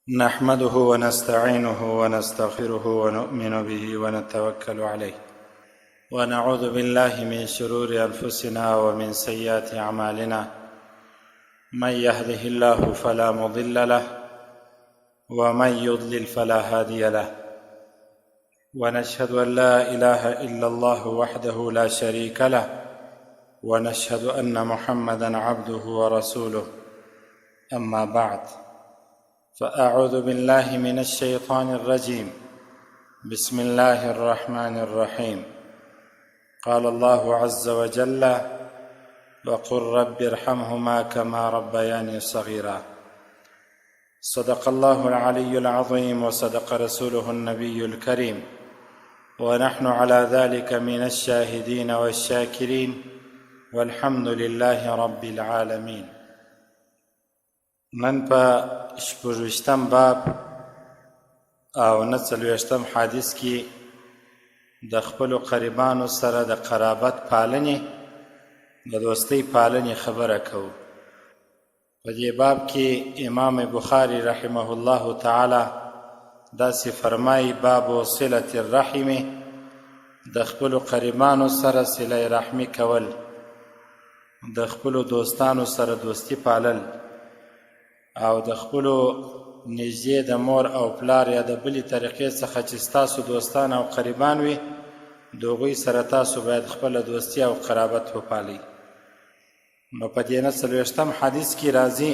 نحمده ونستعينه ونستغفره ونؤمن به ونتوكل عليه ونعوذ بالله من شرور أنفسنا ومن سيئات أعمالنا. من يهده الله فلا مضل له ومن يضلل فلا هادي له، ونشهد أن لا إله إلا الله وحده لا شريك له، ونشهد أن محمدا عبده ورسوله. أما بعد، فأعوذ بالله من الشيطان الرجيم. بسم الله الرحمن الرحيم. قال الله عز وجل: وقل رب ارحمهما كما ربياني صغيرا. صدق الله العلي العظيم وصدق رسوله النبي الكريم، ونحن على ذلك من الشاهدين والشاكرين، والحمد لله رب العالمين. نن په شپږویشتم باب او 49 حدیث کې د خپلو قریبانو سره د قرابت پالنې د دوستۍ پالنې خبره کوو. په دې باب کې امام بخاري رحمه الله تعالی داسې فرمایي: باب صلة الرحم، د خپلو قریبانو سره صله رحمي کول، د خپلو دوستانو سره دوستی پالل، او د خپلو نږدې د مور او پلار یا د بلې طریقې څخه چې ستاسو دوستان او قریبان وي، د هغوی سره تاسو باید خپله دوستي او قرابت وپالئ. نو په دې 49 حدیث کې راځي: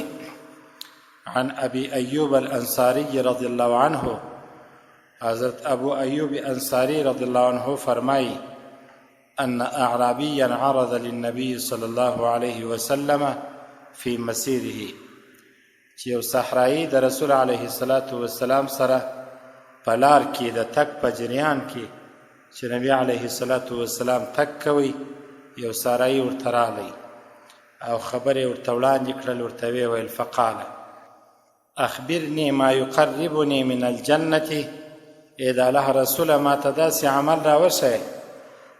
عن ابي ايوب الانصاري رضي الله عنه، حضرت ابو ایوب انصاری رضی الله عنه فرمایي: ان اعرابيا عرض للنبي صلى الله عليه وسلم في مسيره، چې یو صحرایي د رسول علیه الصلاة والسلام سره په لار کې د تګ په جریان کې چې نبی علیه الصلاة والسلام تګ کوي، یو صحرایي ورته راغلی او خبرې ورته وړاندې کړل. ورته ویې ویل: فقال اخبرني ما يقربني من الجنة، ای د الله رسوله ما ته داسې عمل راوښیه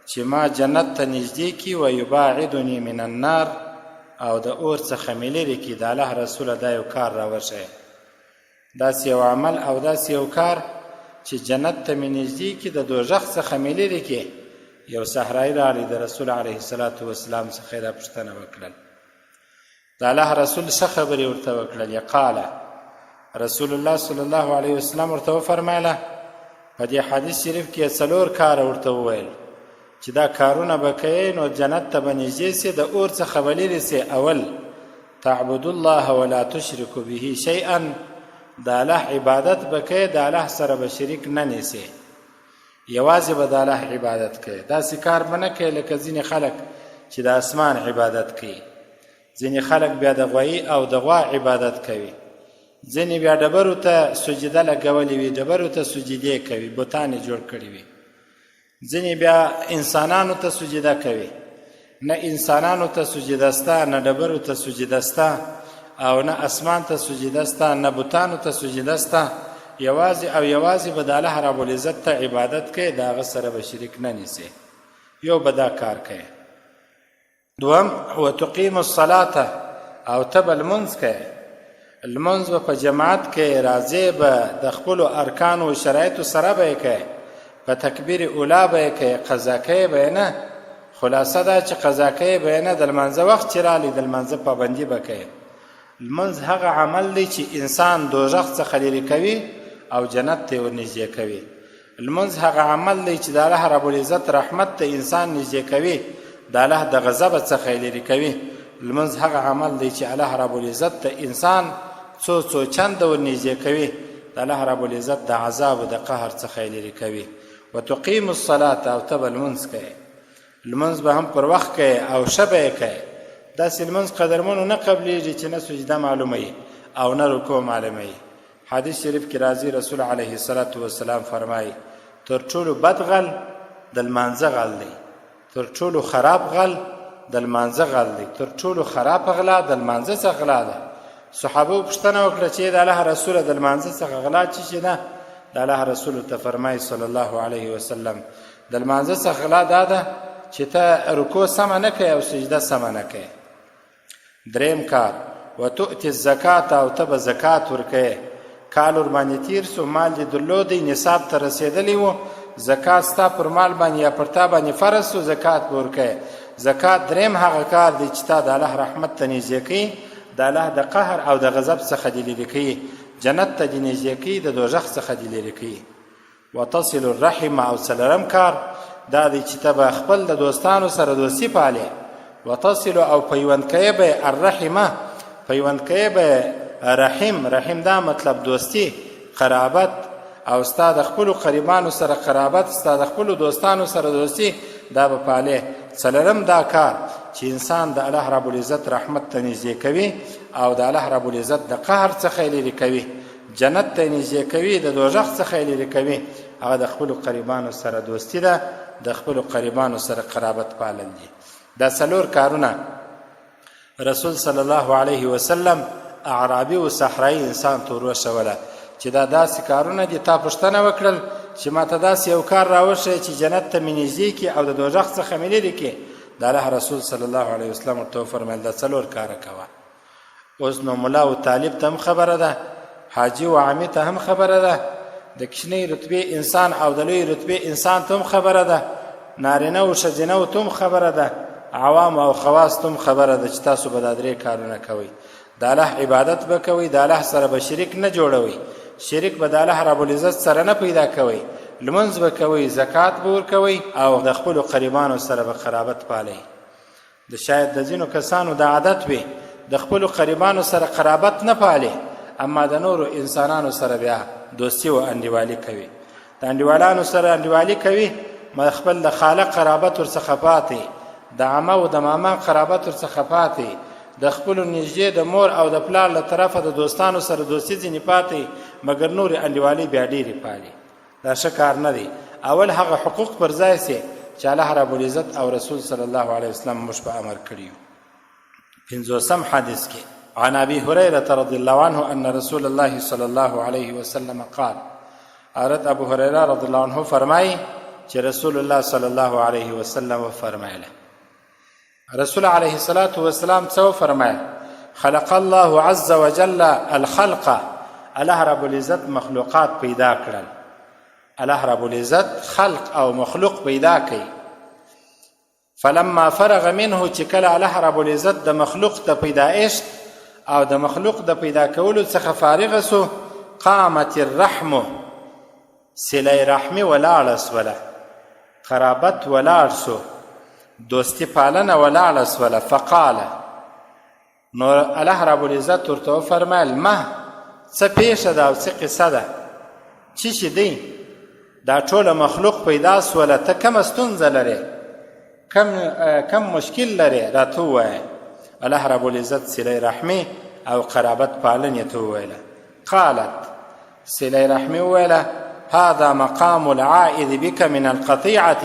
چې ما جنت ته نږدې کي، ویباعدني من النار، او د اور څخه مې لرې کي. د الله رسوله دا یو کار راوښیه، داسې یو عمل او داسې یو کار چې جنت ته مې نږدې کي، د دوزخ څخه مې لرې کي. یو صحرایي راغلی، د رسول علیه الصلاة والسلام څخه یې دا پوښتنه وکړل. د الله رسول څه خبرې ورته وکړلې؟ قال رسول الله صلی الله علیه وسلم ورته وفرمایله، په دې حدیث شریف کې 4 کاره ورته وویل چې دا کارونه به کوې نو جنت ته به نږدې سې، د اور څخه به لرې سې. اول، تعبد الله ولا تشرک به شیئا، د الله عبادت به کوې، د الله سره به شریک نه نیسې، یوازې به د الله عبادت کوې. داسې کار به نه کوې لکه ځینې خلک چې د اسمان عبادت کوي، ځینې خلک بیا د غوایي او د غوا عبادت کوي، ځینې بیا ډبرو ته سجده لګولې وي، ډبرو ته سجدې کوي، بتان یې جوړ کړي وي. ځینې بیا انسانانو ته سجده کوي، نه انسانانو ته سجده سته، نه ډبرو ته سجده سته، او نه اسمان ته سجده سته، نه بتانو ته سجده سته. یوازې او یوازې به د الله رب العزت ته عبادت کوي، د هغه سره به شریک نه نیسي. یو به دا کار کوي. دوم، وتقیم الصلاة، او ته به لمونځ کوې. لمونځ به په جماعت کې راځې، به د خپلو ارکانو و شرایطو سره به یې کوې، په تکبیر اولا به یې کوې، قضا کوې به یې نه. خلاصه دا چې قضا کوې به یې نه، د لمانځه وخت چې رالی د لمانځه پابندي به کوې. لمونځ هغه عمل دی چې انسان دوزخ څخه لرې کوي او جنت ته ورنږدې کوي. لمونځ هغه عمل دی چې د الله رب العزت رحمت ته انسان نږدې کوي، د الله د غضب څخه یې لرې کوي. لمونځ هغه عمل دی چې الله رب العزت ته انسان څو چنده ورنږدې کوي، د الله رب العزت د عذاب او د قهر څخه یې لرې کوي. وتقیم الصلاة، او ته به لمونځ کوې. لمونځ به هم پر وخت کوې او ښه به یې کوې. داسې لمونځ قدرمنو نه قبلیږي چې نه سجده معلوموي او نه رکوع معلوموي. حدیث شریف کې راځي، رسول علیه الصلاة والسلام فرمایي: تر ټولو بد غل د لمانځه غل دی، تر ټولو خراب غل د لمانځه غل دی، تر ټولو خراب غلا د لمانځه څخه غلا ده. صحابه پوښتنه وکړه چې د الله رسوله د لمانځه څخه غلا چې ده؟ د الله رسول ته فرمایي صلی الله علیه وسلم: د لمانځه څخه غلا دا ده چې ته رکوع سمه نه کوې او سجده سمه نه کوې. دریم کار، وتؤتي الزکات، او ته به زکات ورکوې. کال ورباندې تیر سو، مال دې درلودی، نصاب ته رسېدلی و، زکات ستا پر مال باندې یا پر تا باندې فرض سو، زکات به ورکوې. زکات دریم هغه کار دی چې تا د الله رحمت ته نږدې کوي، د الله د قهر او د غضب څخه دې لرې کوي، جنت ته دې نږدې کوي، د دوزخ څخه دې لرې کوي. وتصل الرحم او څلورم کار دا دی چې ته به خپل د دوستانو سره دوستي پالې. وتصل او پیوند کوې به الرحمه، پیوند کوې به رحم. رحم دا مطلب دوستی، قرابت، او ستا د خپلو قریبانو سره قرابت، ستا د خپلو دوستانو سره دوستی، دا به پالې. څلورم دا کار چې انسان د الله رب العزت رحمت ته نږدې کوي او د الله رب العزت د قهر څخه یې لرې کوي، جنت ته نږدې کوي، د دوزخ څخه یې لرې کوي. هغه د خپلو قریبانو سره دوستی ده، د خپلو قریبانو سره قرابت پالل دي. دا څلور کارونه رسول صلی الله علیه وسلم اعرابي و صحرایي انسان ته وروښوله چې دا داسې کارونه دي. تا پوښتنه وکړل چې ما ته داسې یو کار راوښیه چې جنت ته مې نږدې کړي او د دوزخ څخه مې لرې کړي. د الله رسول صلی الله علیه وسلم ورته وفرمیل دا څلور کاره کوه. اوس نو ملا و طالب ته هم خبره ده، حاجي و عامي ته هم خبره ده، د کشنۍ رتبې انسان او د لوی رتبې انسان ته هم خبره ده، نارینه و ښځینه ته هم خبره ده، عوام او خواص ته هم خبره ده چې تاسو به دا درې کارونه کوئ. د الله عبادت به کوئ، د الله سره به شریک نه جوړوئ، شریک به د الله رب العزت سره نه پیدا کوئ، لمونځ به کوئ، زکات به ورکوئ، او د خپلو قریبانو سره به قرابت پالئ. د شاید د ځینو کسانو د عادت وي د خپلو قریبانو سره قرابت نه پالي، اما د نورو انسانانو سره بیا دوستی و انډیوالي کوي. د انډیوالانو سره انډیوالي کوي، خپل د خاله قرابت ورڅخه پاتې، د عمه و د ماما قرابت ورڅخه پاتې، د خپلو نږدې د مور او د پلار له طرفه د دوستانو سره دوستي ځینې پاتې، مګر نورې انډیوالۍ بیا ډېرې پالي. دا ښه کار نه دی. اول هغه حقوق پر ځای سي چې الله رب العزت او رسول صلی الله علیه وسلم موږ په امر کړي یو. پنځوسم حدیث کې عن ابي هريره رضي الله عنه ان رسول الله صلى الله عليه وسلم قال، حضرت ابو هريره رضی الله عنه فرمایي چې رسول الله صلی الله علیه وسلم فرمایله، رسول علیه الصلاة والسلام څه فرمایل؟ خلق الله عز وجل الخلق، الله رب العزت مخلوقات پیدا کړل. الله رب العزت خلق او مخلوق پیدا کړي. فلما فرغ منه، چې کله الله رب العزت د مخلوق د پیدایش او د مخلوق د پیدا کولو څخه فارغ سو، قامت الرحم، صله رحمي ولاړه سوله، قرابت ولاړ سو، دوستی پالنه ولاړه سوله. فقال، نو الله رب العزت ورته وفرمیل ما څه پیښه ده او څه قصه ده، څه شي دی؟ دا ټوله مخلوق پیدا سوله، ته کومه ستونزه لرې، کم مشکل لرې، راته ووایه. الله رب العزت صله رحمي او قرابت پالنې ته وویله. قالت، صله رحمي وویله هذا مقام العائد بك من القطيعة،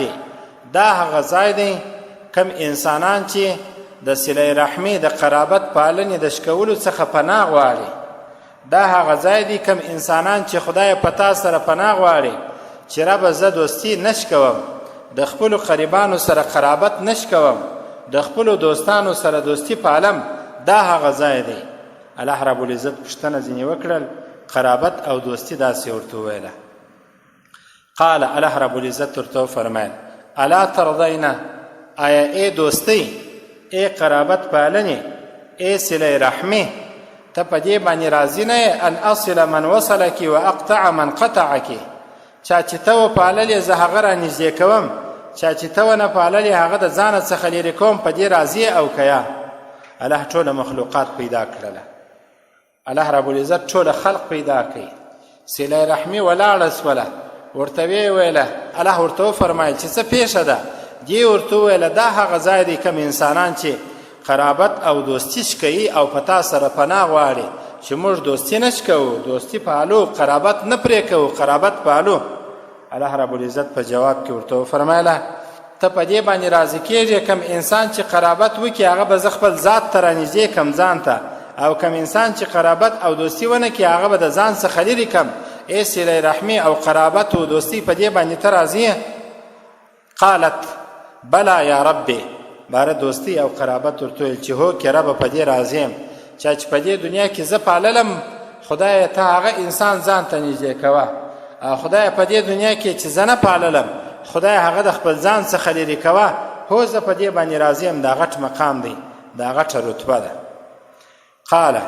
دا هغه ځای دی کم انسانان چې د صله رحمي د قرابت پالنې د شکولو څخه پناه غواړي، دا هغه ځای دی کم انسانان چې خدای په تا سره پناه غواړي چې ربه زه دوستي نش کوم، د خپلو قریبانو سره قرابت نش کوم، د خپلو دوستانو سره دوستي پالم، دا هغه ځای دی. الله رب العزت پوښتنه ځینې وکړل، قرابت او دوستي داسې ورته وویله. قال، الله رب العزت ورته وفرمیل الا ترضین، آیا ای دوستی، ای قرابت پالنې، ای صله رحمي، ته په دې باندې راضي نه یې ان اصل من وصلک و اقطع من قطعک، چا چې ته وپاللې زه هغه رانږدې کوم، چا چې ته ونه پاللې هغه د ځانه څخه لرې کوم، په دې راضي او که یا؟ الله ټوله مخلوقات پیدا کړله، الله رب العزت ټوله خلق پیدا کړي، صله رحمي ولاړه سوله، ورته ویې ویله، الله ورته وفرمایل چې څه پیښه ده؟ دې ورته وویله دا هغه ځای دی کوم انسانان چې قرابت او دوستي شکوي او په تا سره پناه غواړي چې موږ دوستي نه شکوو، دوستي پالو، قرابت نه پرې کوو، قرابت پالو. الله رب العزت په جواب کې ورته وفرمایله ته په دې باندې راضي کېږې کوم انسان چې قرابت وکړي هغه به زه خپل ذات ته رانږدې کم ځان ته، او کوم انسان چې قرابت او دوستي ونه کړي هغه به د ځان څخه لرې کم. ای صله رحمي او قرابت و دوستي په دې باندې ته راضي یې؟ قالت بلا یا ربي، باره دوستي او قرابت ورته ویل چې هو کې ربه په دې راضي یم، چا چې په دې دنیا کې زه پاللم خدای ته هغه انسان ځان ته نږدې کوه، او خدای په دې دنیا کې چې زه نه پاللم خدای هغه د خپل ځان څخه لرې کوه. هو زه په دې باندې راضي یم، دا غټ مقام دی، دا غټه رتبه ده. قال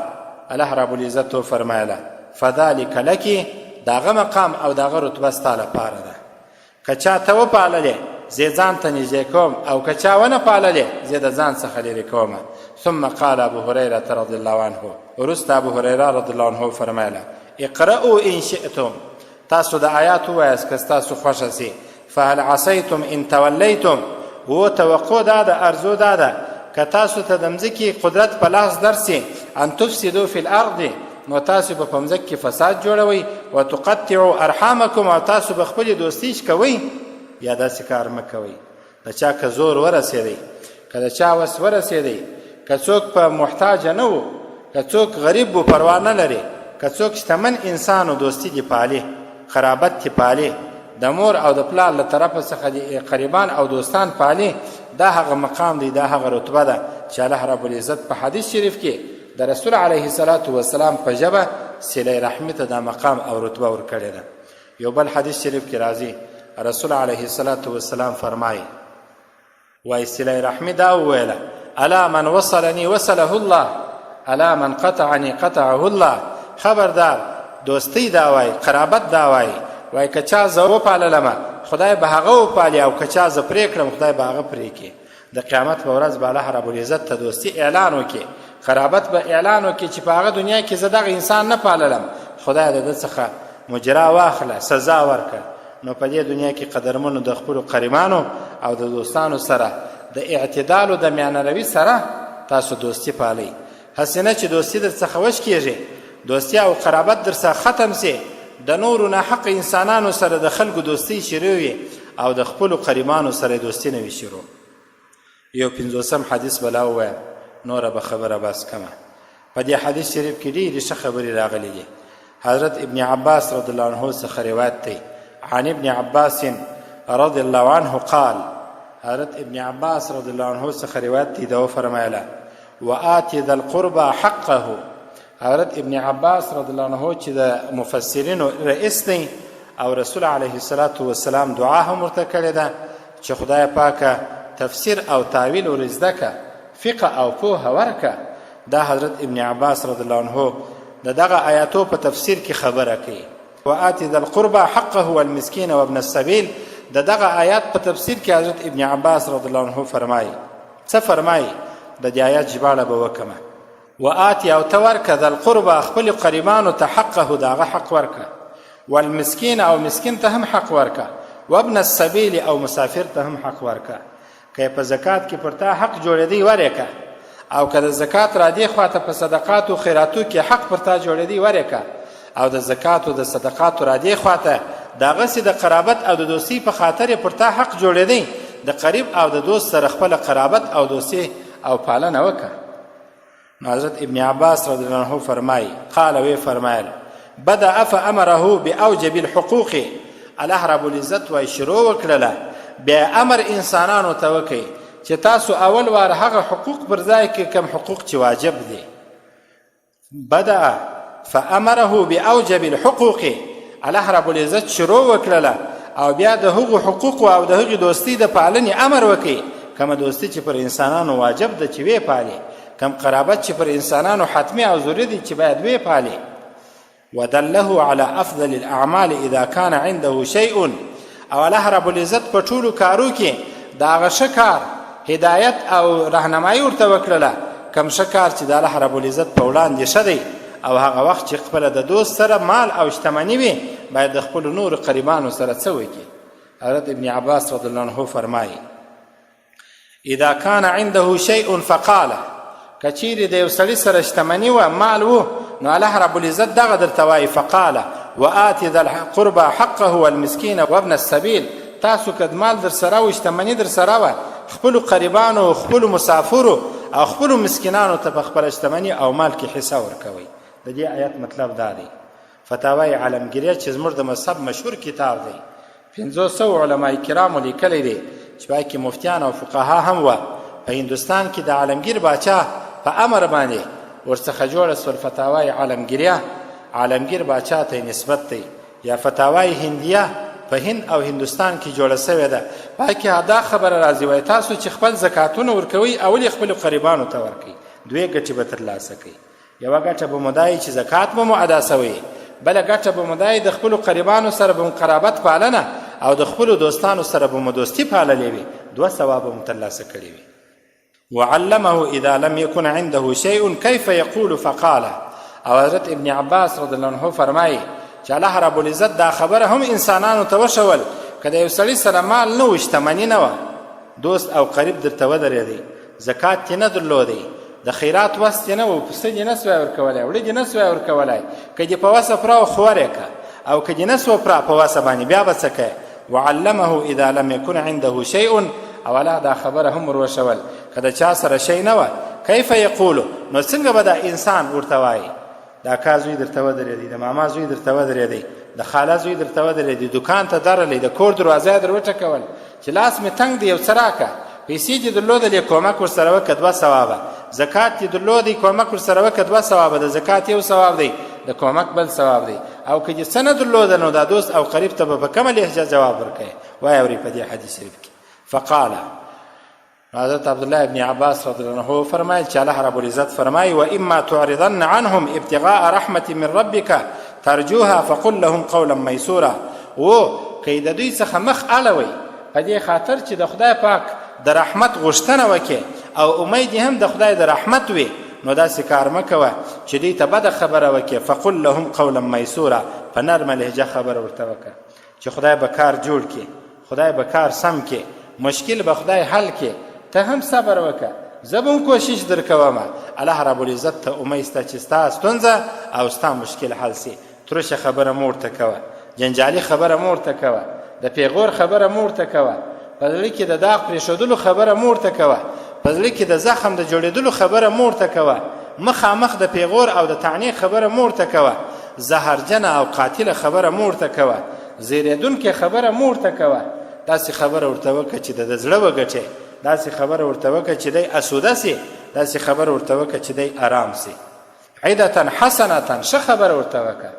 الله رب العزت فرمایله فذلک لکی، داغه مقام او داغه رتبه ستا لپاره ده. که چا ته وپاللې زه ځان ته نږدې کوم، او که چا ونه پاللې زه د ځان څخه لرې کوم. ثم قال ابو هريره رضی الله عنه، وروسته ابو هريره رضی الله عنه فرمایله اقرأوا ان شئتم، تاسو د آیات ووایاست که ستاسو خوښه سي. فهل عصیتم ان تولیتم، و توقع دا ده، ارزو دا ده که تاسو ته د مځکې قدرت په لاس درسي ان تفسدوا فی الارض، نو تاسو به په مځکه کې فساد جوړوئ، وتقطعوا ارحامکم، او تاسو به خپلې دوستي کوئ. یا داسې کار مه کوئ. د چا که زور ورسېدی، که د چا وس ورسېدی، که څوک په محتاجه نه و، که څوک غریب و پروا نه لري، که څوک شتمن انسان و دوستي دې پالي، قرابت دې پالي، د مور او د پلار له طرفه څخه د قریبان او دوستان پالي، دا هغه مقام دی، دا هغه رتبه ده چې الله رب العزت په حدیث شریف کې د رسول علیه الصلاة والسلام په ژبه صله رحمي ته دا مقام او رتبه ورکړې ده. یو بل حدیث شریف کې راځي رسول علیه الصلاة والسلام فرمایي وایي صله رحمي دا وویله الا من وصلني وصله الله الا من قطعني قطعه الله. خبردار دوستی دا وایي، قرابت دا وایي، وایي که چا زه وپاللمه خدای به هغه وپالي، او که چا زه پرې کړم خدای به هغه پرې کړي. د قیامت په ورځ به الله رب العزت ته دوستي اعلان وکړي، قرابت به اعلان وکړي چې په هغه دنیا کې زه دغه انسان نه پاللم، خدای د ده څخه مجرا واخله، سزا ورکړه. نو په دې دنیا کې قدرمنو د خپلو قریبانو او د دوستانو سره د اعتدال او د میانه سره تاسو دوستي پالئ. هسې نه چې دوستي در څخه وش کېږي، دوستي او قرابت در څخه ختم سي، د نورو ناحق انسانانو سره د خلکو دوستي شروع وي، او د خپلو قریبانو سره دوستي نه وي شروع. یو 50م حدیث بلا ووایم، نوره به خبره بس کمه. په دې حدیث شریف کې ډېرې ښه خبرې راغلي دي. حضرت ابن عباس رضی الله عنه څخه روایت دی، عن ابن عباس رضی الله عنه قال، حضرت ابن عباس رضی الله عنه څخه روایت دی، دا وفرمایله وآت ذا القربى حقه. حضرت ابن عباس رضی الله عنه چې د مفسرینو رئیس دی، او رسول علیه الصلاة والسلام دعا هم ورته کړې ده چې خدای پاکه تفسیر او تعویل ور زده که، فقه او پوهه ورکه. دا حضرت ابن عباس رضی الله عنه د دغه آیاتو په تفسیر کې خبره کوي. وآت ذا القربى حقه والمسکین وابن السبیل، د دغه آیات په تفسیر کې حضرت ابن عباس رضی الله عنه فرمایي. څه فرمایي؟ د دې آیات ژباړه به وکمه. وآت او ته ورکه ذا القربى خپل قریبانو ته حقه، دغه حق ورکه، والمسکین او مسکین ته هم حق ورکه، وابن السبیل او مسافر ته هم حق ورکه. که په زکات کې پر تا حق جوړېدی ورکه، او که د زکات را دې خواته په صدقات او خیراتو کې حق پر تا جوړېدی ورکه، او د زکات او د صدقات را دې خواته دغسې د قرابت او د دوستي په خاطر پر تا حق جوړېدی، د قریب او د دوست سره خپل قرابت او دوستي او پالنه وکړه. حضرت ابن عباس رضی الله عنه فرمایي قال وی فرمایل بدأ فأمره بأوجب الحقوق. الله رب العزت وای شروع وکړله بیا امر انسانانو ته وکړي چې تاسو اول وار هغه حقوق پر ځای کې کم حقوق چې واجب دي. بدأ فأمره بأوجب الحقوق، الله رب العزت شروع وکړله او بیا د هغو حقوق او د هغې دوستي د پالنې امر وکړي. کومه دوستي چې پر انسانانو واجب ده چې وی پالي، کم قرابت چې پر انسانانو حتمی او ضروري دي چې باید وی پالي. ودله على افضل الاعمال اذا كان عنده شيء، او الله رب العزت په ټولو کارو کې د هغه ښه کار هدایت او رهنمایي ورته وکړله، کم ښه کار چې د الله رب العزت په وړاندې ښه دی، او هغه وخت چې خپله د دوست سره مال او شتمني وي باید د خپلو نورو قریبانو سره څه وکړي. حضرت ابن عباس رضی الله عنه فرمایي اذا كان عنده شيء فقال، که چیرې د یو سړي سره شتمني وه، مال و، نو الله رب العزت دغه درته وایي فقال وآت ذا القربى حقه والمسکین وابن السبیل. تاسو که مال در سره و، شتمني در سره وه، خپلو قریبانو، خپلو مسافرو او خپلو مسکینانو ته په خپله شتمني او مال کې حصه ورکوئ. د دې آیت مطلب دا دی. فتاوی عالمګیریه چې زموږ د مذهب مشهور کتاب دی، 500 علماء کرامو لیکلی دی چې پای کې مفتیان او فقها هم وه. په هندوستان کې د عالمګیر باچا په امر باندې ورڅخه جوړه سول فتاوی عالمګیریه، عالمگیر باچا ته نسبت دی یا فتاوای هندیه په هند او هندوستان کې جوړه سوې ده پای کې دا خبره راځي وایي تاسو چې خپل زکاتونه ورکوئ اول یې خپلو قریبانو ته ورکوئ دوې ګټې به ترلاسه کوئ یوه ګټه به مو دا چې زکات به مو ادا سوی بله ګټه به مو دا د خپلو قریبانو سره به مو قرابت پالنه او د خپلو دوستانو سره به مو دوستي پاللې وي دوه ثواب به مو ترلاسه کړي وي وعلمه اذا لم يكن عنده شيء كيف يقول فقال او حضرت ابن عباس رضی الله عنه فرمایي چې الله رب العزت دا خبره هم انسانانو ته وشول که د یو سړي سره مال نه و شتمني نه وه دوست او قریب درته ودرېدی زکات یې نه درلودی د خیرات وس یې نه و پسه دې نه سوی ورکولی وړه دې نه سوی ورکولی که دې په وسه پوره خور یې که او که دې نه سوه پوره په وسه باندې بیا به څه کوې وعلمه اذا لم يكن عنده شیء او الله دا خبره هم وروښول که د چا سره شی نه وه کیف یقولو نو څنګه به دا انسان ورته وایي د اکا زوی درته ودرېدی د ماما زوی درته ودرېدی د خاله زوی درته ودرېدی دوکان ته درلی د کور دروازه یې در وټکول چې لاس مې تنګ دی یو څه راکه پیسې دې درلودلې کومک ورسره وکړه 2 ثوابه زکات دې درلودی کومک ورسره وکړه 2 ثوابه د زکات یو ثواب دی د کومک بل ثواب دی او که دې څه نه درلوده نو دا دوست او قریب ته به په کومه لهجه جواب ورکوې وایي اورې په دې حدیث شریف کې فقال حضرت عبدالله ابن عباس رضی الله عنه فرمایل چې الله رب العزت فرمایي واما تعرضن عنهم ابتغاء رحمة من ربك ترجوها فقل لهم قولا میسورا و که د دوی څخه مخ اړوئ په دې خاطر چې د خدای پاک د رحمت غوښتنه وکړي او امید هم د خدای د رحمت وي نو داسې کار مه کوه چې دوی ته بده خبره وکړي فقل لهم قولا میسورا په نرمه لهجه خبره ورته وکړه چې خدای به کار جوړ کړي خدای به کار سم کړي مشکل به خدای حل کړي ته هم صبر وکړه زه به هم کوشش در کومه الله رب العزت ته امید سته چې ستا ستونزه او ستا مشکل حل سي ترشه خبره مور ته کوه جنجالي خبره مور ته کوه د پیغور خبره مور ته کوه په زړه کې د داغ پرېښودلو خبره مور ته کوه په زړه کې د زخم د جوړېدلو خبره مور ته کوه مخامخ د پیغور او د طعنې خبره مور ته کوه زهرجنه او قاتله خبره مور ته کوه زیرېدونکې خبره مور ته کوه داسې خبره ورته وکړه چې د زړه وګټې داسې خبره ورته وکړه چې دی اسوده سي داسې خبره ورته وکړه چې دی آرام سي عیدة حسنة ښه خبره ورته وکړه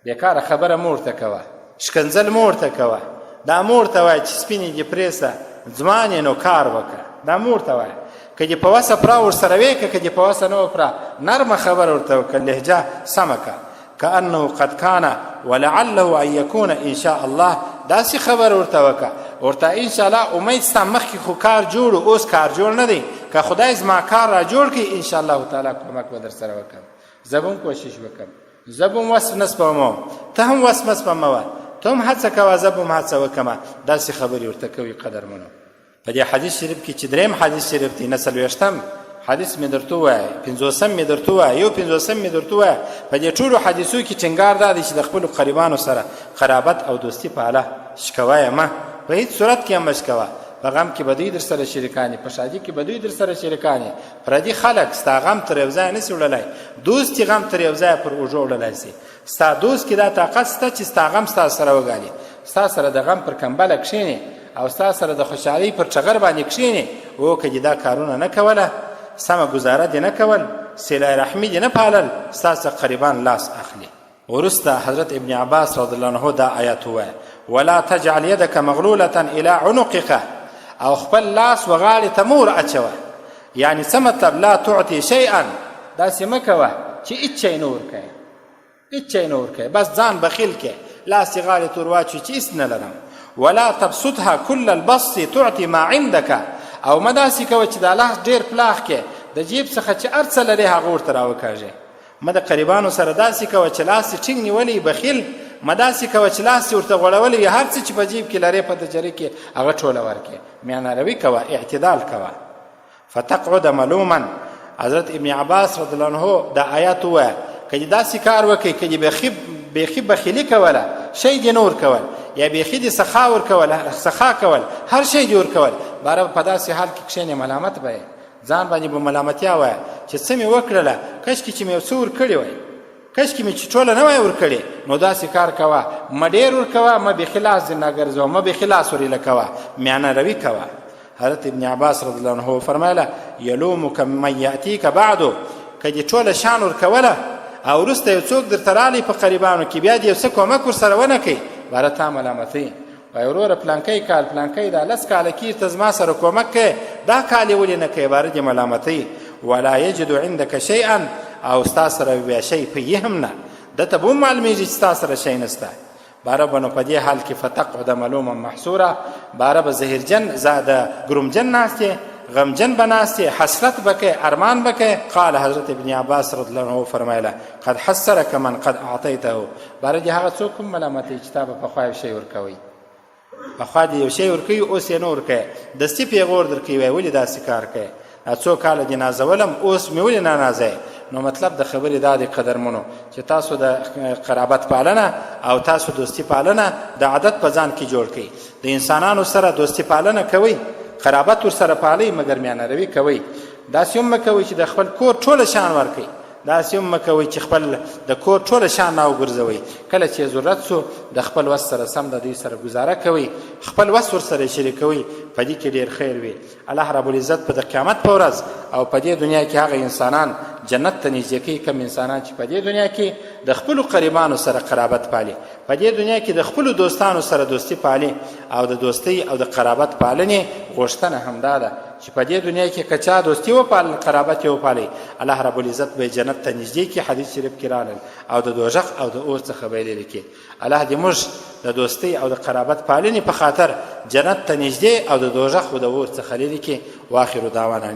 بیکاره خبره مور ته کوه شکنځل مور ته کوه دا مور ته وایه چې سپینې دې پرېږده ځوان نو کار وکړه دا مور ته وایه که دې په وسه پوره ورسره وې که دې په وسه نه وه پوره نرمه خبره ورته وکړه لهجه سمه که كأنه قد كان ولعله ان يكون ان شاء الله داسې خبر ورته وکړه ورته ان شاء الله امید ستا مخکې خو کار جوړ اوس کار جوړ نه دی که خدای زما کار را جوړ کړي ان شاء الله تعالی کومک به در سره وکړم زه به هم کوشش وکړم زه به هم وس نه سپموم ته هم وس مه سپموه ته هم هڅه کوه زه به هم هڅه وکړمه داسې خبرې ورته کوي قدرمنو په دې حدیث شریف کې چې درېیم حدیث شریف دی 49م حدیث مې درته ووایه 50م مې درته ووایه یو 50م مې درته ووایه په دې ټولو حدیثو کې ټینګار دا دی چې د خپلو قریبانو سره قرابت او دوستي پاله شکوه یې مه په هېڅ صورت کې هم مه شکوه په غم کې به دوی در سره شریکان په شادي کې به دوی در سره شریکان پردي خلک ستا غم تر یو ځای نسي وړلی دوست غم تر یو ځای پر اوږو وړلی سي ستا دوست کې دا طاقت شته چې ستا غم ستا سره وګالي ستا سره د غم پر کمبله کښېني او ستا سره د خوشحالۍ پر ټغر باندې کښېني او که دې دا کارونه نه کوله سمه ګزاره دې نه کول صله رحمي دې نه پالل ستا څخه قریبان لاس اخلي وروسته حضرت ابن عباس رضی الله عنه دا آیات ووایه ولا تجعل يدك مغلولة الى عنقك او خپل لاس وغاړې ته مور اچوه یعنی څه مطلب لا تعطي شیئا داسې مه کوه چې هېڅ شی نه ورکوې هېڅ شی نه ورکوې بس ځان بخیل کې لاس یې غاړې ته ورواچوي چې هېڅ نه لرم ولا تبسطها كل البسط تعطي ما عندك او مه داسې کوه چې دا لاس ډېر پلاخ کې د جیب څخه چې هر څه لرې هغه ورته راوکاږې مه د قریبانو سره داسې کوه چې لاس یې ټینګ نیولی بخیل مه داسې کوه چې لاس یې ورته غوړولی وي هر څه چې په جیب کې لرې په تجرۍ کې هغه ټوله ورکړې میانه روي کوه اعتدال کوه فتقعد ملوما حضرت ابن عباس رضی الله عنه دا آیات ووایه که دې داسې کار وکړئ که دې بیخي بخیلي کوله شی دې نه ورکول یا بیخي دې سخا کول هر شی دې ورکول باره په داسې حال کې کښېنې ملامت به یې ځان باندې به ملامتیا وایه چې څه مې وکړله کشکې چې مې یو څه ورکړي وای کشکې مې چې ټوله نه وای ورکړې نو داسې کار کوه مه ډېر ورکوه مه بیخي لاس دې نه ګرځوه مه بیخي لاس ورېله کوه میانه روي کوه حضرت ابن عباس رضی الله عنه فرمایله یلومک من یأتیک بعدو که دې ټوله شان ورکوله او وروسته یو څوک درته رالی په قریبانو کې بیا دې یو څه کومک ورسره ونه کوي باره تا ملامتوي وایي وروره پلانکی کال پلانکی دا 10 کاله کېږي ته زما سره کومک کوې دا کال یې ولې نه کوې باره دې ملامتوي ولا یجد عندک شیئا او ستا سره بیا شی په یې هم نه دته به هم معلومیږي چې ستا سره شی نسته باره به نو په دې حال کې فتقعد ملوما محصوره باره به زهرجن د ګرومجن ناست یې غمجن به ناست یې حسرت به کوې ارمان به کوې قال حضرت ابن عباس رضی الله عنه فرمایله قد حسرک من قد اعطیته باره دې هغه څوک هم ملامتوي چې تا به پخوا یو شی ورکوئ پخوا دې یو شی ورکوي اوس یې نه ورکوې دستي پیغور درکوي وایي ولې داسې کار کوې څو کاله دې نازولم اوس مې ولې نه نازوې نو مطلب د خبرې دا دی قدرمنو چې تاسو د قرابت پالنه او تاسو دوستي پالنه د عادت په ځان کې جوړ کړئ د انسانانو سره دوستي پالنه کوئ قرابت ورسره پالئ مګر میانه روي کوئ داسې هم مه کوئ چې د خپل کور ټوله شان ورکړئ داسې هم مه کوئ چې خپل د کور ټوله شان نه وګرځوئ کله چې ضرورت سو د خپل وس سره سم د دوی سره ګزاره کوئ خپل وس ورسره شریکوئ په دې کې ډېر خیر وي الله رب العزت په د قیامت په ورځ او په دې دنیا کې هغه انسانان جنت ته نږدې کوي کم انسانان چې په دې دنیا کې د خپلو قریبانو سره قرابت پالي په دې دنیا کې د خپلو دوستانو سره دوستي پالي او د دوستۍ او د قرابت پالنې غوښتنه همدا ده چې په دې دنیا کې که چا دوستي وپالل قرابت یې وپالي الله رب العزت به جنت ته نږدې کړي حدیث شریف کې راغلل او د دوزخ او د اور څخه به یې لرې کړي الله دې موږ د دوستۍ او د قرابت پالنې په خاطر جنت ته نږدې او د دوزخ او د اور څخه لرې کړي واخر دعوانا